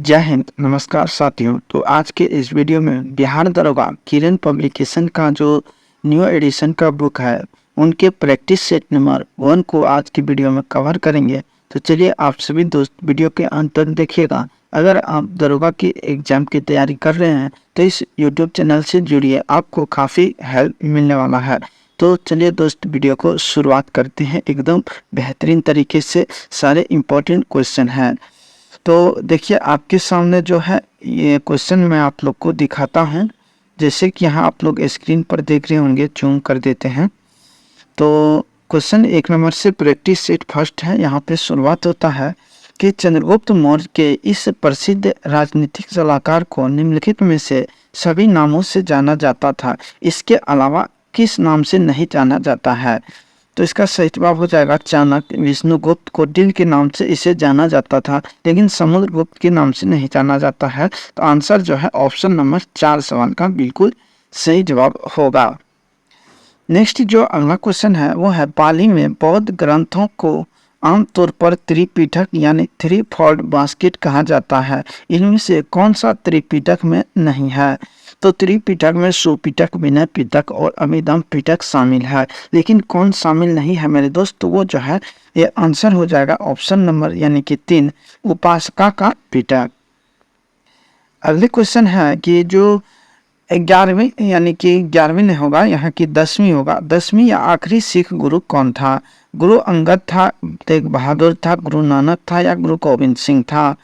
जय हिंद, नमस्कार साथियों। तो आज के इस वीडियो में बिहार दरोगा किरण पब्लिकेशन का जो न्यू एडिशन का बुक है उनके प्रैक्टिस सेट नंबर 1 को आज की वीडियो में कवर करेंगे। तो चलिए आप सभी दोस्त वीडियो के अंत तक देखिएगा। अगर आप दरोगा की एग्जाम की तैयारी कर रहे हैं तो इस यूट्यूब चैनल से जुड़िए, आपको काफ़ी हेल्प मिलने वाला है। तो चलिए दोस्त वीडियो को शुरुआत करते हैं। एकदम बेहतरीन तरीके से सारे इम्पोर्टेंट क्वेश्चन हैं। तो देखिए आपके सामने जो है ये क्वेश्चन मैं आप लोग को दिखाता हूँ। जैसे कि यहाँ आप लोग स्क्रीन पर देख रहे होंगे, जूम कर देते हैं। तो क्वेश्चन 1 नंबर से प्रैक्टिस सेट फर्स्ट है। यहाँ पे शुरुआत होता है कि चंद्रगुप्त मौर्य के इस प्रसिद्ध राजनीतिक सलाहकार को निम्नलिखित में से सभी नामों से जाना जाता था, इसके अलावा किस नाम से नहीं जाना जाता है। तो इसका सही जवाब हो जाएगा चाणक्य। विष्णुगुप्त कौटिल्य के नाम से इसे जाना जाता था, लेकिन समुद्रगुप्त के नाम से नहीं जाना जाता है। तो आंसर जो है ऑप्शन नंबर 4 सवाल का बिल्कुल सही जवाब होगा। नेक्स्ट जो अगला क्वेश्चन है वो है पाली में बौद्ध ग्रंथों को आमतौर पर त्रिपिटक यानी थ्री फोल्ड बास्केट कहा जाता है। इनमें से कौन सा त्रिपिटक में नहीं है। तो त्रिपिटक में सुपिटक, विनय पिटक और अभिधम पिटक शामिल है, लेकिन कौन शामिल नहीं है मेरे दोस्त, तो वो जो है ये आंसर हो जाएगा ऑप्शन नंबर यानी कि 3 उपासका का पिटक। अगले क्वेश्चन है कि जो 11वीं यानी कि 11वीं नहीं होगा, यहाँ की 10वीं होगा। 10वीं या आखिरी सिख गुरु कौन था। गुरु अंगद था, तेग बहादुर था, गुरु नानक था या गुरु गोविंद सिंह था।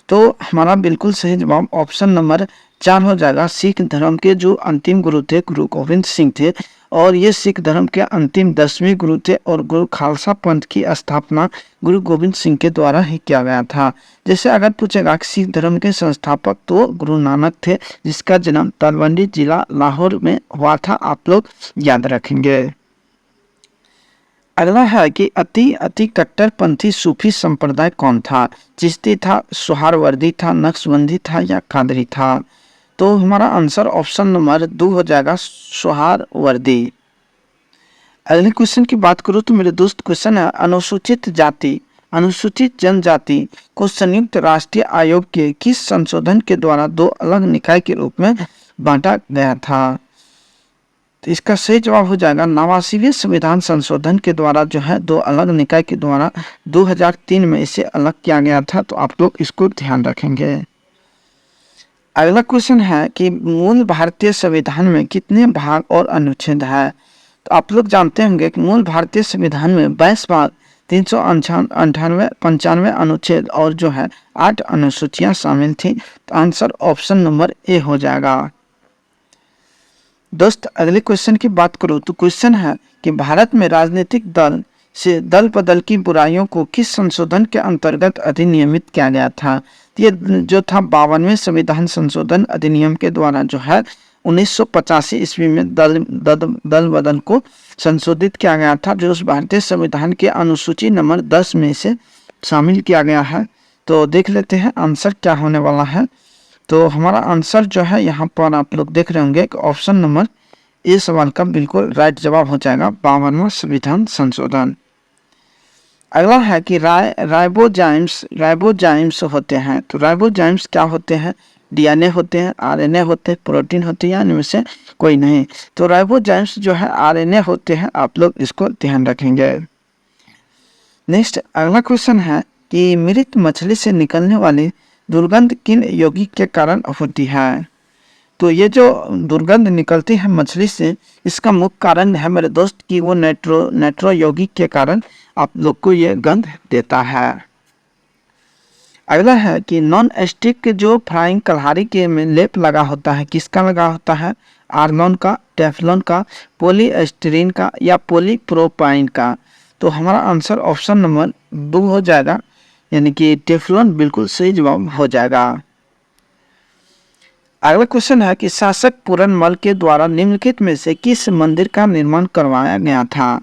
तो हमारा बिल्कुल सही जवाब ऑप्शन नंबर 4 हो जाएगा। सिख धर्म के जो अंतिम गुरु थे गुरु गोविंद सिंह थे, और ये सिख धर्म के अंतिम 10वें गुरु थे, और गुरु खालसा पंथ की स्थापना गुरु गोविंद सिंह के द्वारा ही किया गया था। जैसे अगर पूछेगा कि सिख धर्म के संस्थापक, तो गुरु नानक थे, जिसका जन्म तलवंडी जिला लाहौर में हुआ था, आप लोग याद रखेंगे। अगला है कि अति कट्टरपंथी सूफी संप्रदाय कौन था। चिश्ती था, सुहारवर्दी था, नक्शबंदी था या कादरी था। तो हमारा आंसर ऑप्शन नंबर 2 हो जाएगा, सुहारवर्दी। अगले क्वेश्चन की बात करूँ तो मेरे दोस्त क्वेश्चन है अनुसूचित जाति अनुसूचित जनजाति को संयुक्त राष्ट्रीय आयोग के किस संशोधन के द्वारा 2 अलग निकाय के रूप में बांटा गया था। तो इसका सही जवाब हो जाएगा 89वें संविधान संशोधन के द्वारा जो है 2 अलग निकाय के द्वारा 2003 में इसे अलग किया गया था। तो आप लोग इसको ध्यान रखेंगे। अगला क्वेश्चन है कि मूल भारतीय संविधान में कितने भाग और अनुच्छेद है। तो आप लोग जानते होंगे कि मूल भारतीय संविधान में 22 भाग, 395 अनुच्छेद और जो है 8 अनुसूचियां शामिल थी। तो आंसर ऑप्शन नंबर ए हो जाएगा। दोस्त अगले क्वेश्चन की बात करूँ तो क्वेश्चन है कि भारत में राजनीतिक दल से दल बदल की बुराइयों को किस संशोधन के अंतर्गत अधिनियमित किया गया था। ये जो था 52वें संविधान संशोधन अधिनियम के द्वारा जो है 1985 ईस्वी में दल बदल को संशोधित किया गया था, जो उस भारतीय संविधान के अनुसूची नंबर 10 में से शामिल किया गया है। तो देख लेते हैं आंसर क्या होने वाला है। तो हमारा आंसर जो है यहाँ पर आप लोग देख रहे होंगे कि ऑप्शन नंबर ए सवाल का बिल्कुल राइट जवाब हो जाएगा 52वां संविधान संशोधन। अगला है कि राइबोजाइम्स होते हैं। तो राइबोजाइम्स क्या होते हैं। डीएनए होते हैं, आरएनए होते हैं, प्रोटीन होते हैं, इनमें से कोई नहीं। तो राइबोजाइम्स जो है आरएनए होते हैं, आप लोग इसको ध्यान रखेंगे। नेक्स्ट अगला क्वेश्चन है कि मृत मछली से निकलने वाली दुर्गंध किन यौगिक के कारण होती है। तो ये जो दुर्गंध निकलती है मछली से, इसका मुख्य कारण है मेरे दोस्त कि वो नाइट्रो यौगिक के कारण आप लोग को ये गंध देता है। अगला है कि नॉन स्टिक जो फ्राइंग कल्हारी के में लेप लगा होता है, किसका लगा होता है। आर्गन का, टेफ्लॉन का, पॉलीस्टीरीन का या पॉलीप्रोपाइन का। तो हमारा आंसर ऑप्शन नंबर 2 हो जाएगा, यानी कि टेफ्लॉन बिल्कुल सही जवाब हो जाएगा। अगला क्वेश्चन है कि शासक पूरनमल के द्वारा निम्नलिखित में से किस मंदिर का निर्माण करवाया गया था।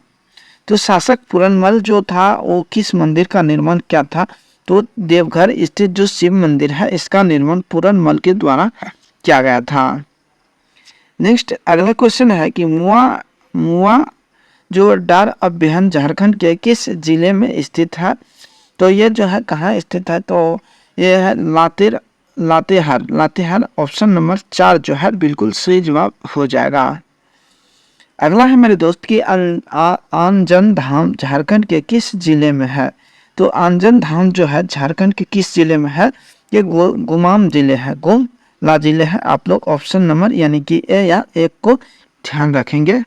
तो शासक पूरनमल जो था वो किस मंदिर का निर्माण किया था। तो देवघर स्थित जो शिव मंदिर है, इसका निर्माण पूरनमल के द्वारा किया गया था। नेक्स्ट अगला क्वेश्चन है कि मुआ जो डार अभ्यहन झारखंड के किस जिले में स्थित है। तो ये जो है कहाँ स्थित है। तो ये है लातेहार। लातेहार ऑप्शन नंबर 4 जो है बिल्कुल सही जवाब हो जाएगा। अगला है मेरे दोस्त कि आंजन धाम झारखंड के किस जिले में है। तो आंजन धाम जो है झारखंड के किस जिले में है, ये गुमाम जिले है, गुमला जिले है। आप लोग ऑप्शन नंबर यानी कि ए या एक को ध्यान रखेंगे।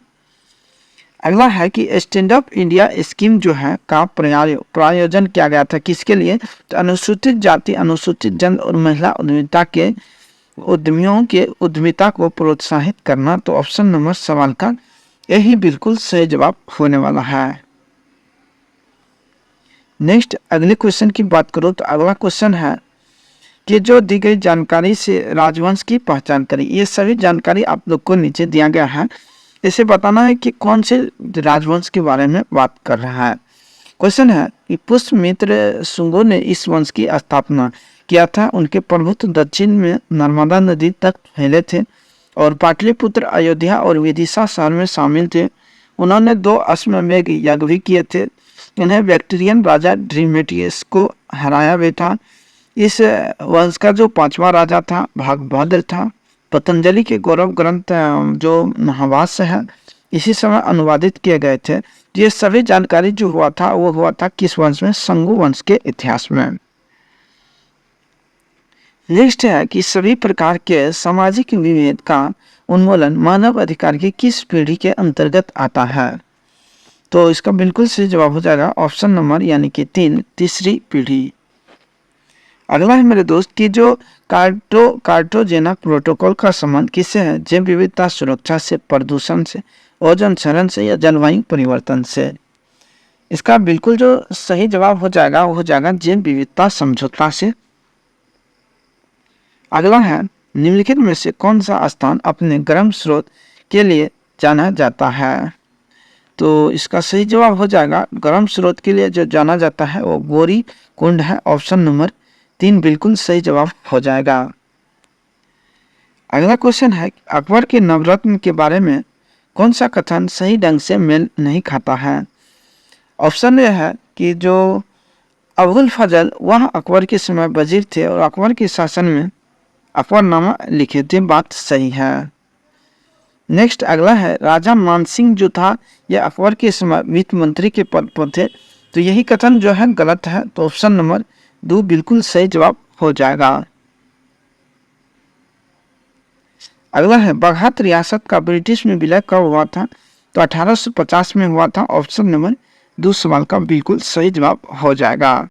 अगला है कि स्टैंड अप इंडिया स्कीम जो है का प्रायोजन किया गया था किसके लिए। तो अनुसूचित जाति, अनुसूचित जन और महिला उद्यमिता के उद्यमियों के उद्यमिता को प्रोत्साहित करना। तो ऑप्शन नंबर सवाल का यही बिल्कुल सही जवाब होने वाला है। नेक्स्ट अगले क्वेश्चन की बात करो तो अगला क्वेश्चन है कि जो दी गई जानकारी से राजवंश की पहचान करें। ये सभी जानकारी आप लोग को नीचे दिया गया है, इसे बताना है कि कौन से राजवंश के बारे में बात कर रहा है। क्वेश्चन है कि पुष्यमित्र शुंगों ने इस वंश की स्थापना किया था। उनके प्रभुत्व दक्षिण में नर्मदा नदी तक फैले थे और पाटलिपुत्र, अयोध्या और विदिशा शहर में शामिल थे। उन्होंने 2 अश्वमेध यज्ञ भी किए थे। इन्हें बैक्टीरियन राजा ड्रीमेटियस को हराया भी था। इस वंश का जो 5वां राजा था भागभद्र था। पतंजलि के गौरव ग्रंथ जो महाभाष्य है इसी समय अनुवादित किए गए थे। ये सभी जानकारी जो हुआ था वो हुआ था किस वंश में, शंगु वंश के इतिहास में। नेक्स्ट है कि सभी प्रकार के सामाजिक विभेद का उन्मूलन मानव अधिकार की किस पीढ़ी के अंतर्गत आता है। तो इसका बिल्कुल सही जवाब हो जाएगा ऑप्शन नंबर यानी कि 3, तीसरी पीढ़ी। अगला है मेरे दोस्त कि जो कार्टोजेना प्रोटोकॉल का संबंध किससे है। जैव विविधता, सुरक्षा से, प्रदूषण से, ओजोन क्षरण से या जलवायु परिवर्तन से। इसका बिल्कुल जो सही जवाब हो जाएगा वो हो जाएगा जैव विविधता समझौता से। अगला है निम्नलिखित में से कौन सा स्थान अपने गर्म स्रोत के लिए जाना जाता है। तो इसका सही जवाब हो जाएगा गर्म स्रोत के लिए जो जाना जाता है वो गौरी कुंड है। ऑप्शन नंबर 3 बिल्कुल सही जवाब हो जाएगा। अगला क्वेश्चन है अकबर के नवरत्न के बारे में कौन सा कथन सही ढंग से मेल नहीं खाता है। ऑप्शन यह है कि जो अबुल फजल वह अकबर के समय वजीर थे और अकबर के शासन में अकबरनामा लिखे थे, बात सही है। नेक्स्ट अगला है राजा मानसिंह जो था यह अकबर के समय वित्त मंत्री के पद पर थे। तो यही कथन जो है गलत है। तो ऑप्शन नंबर 2 बिल्कुल सही जवाब हो जाएगा। अगला है बाघात रियासत का ब्रिटिश में विलय कब हुआ था। तो 1850 में हुआ था। ऑप्शन नंबर 2 सवाल का बिल्कुल सही जवाब हो जाएगा।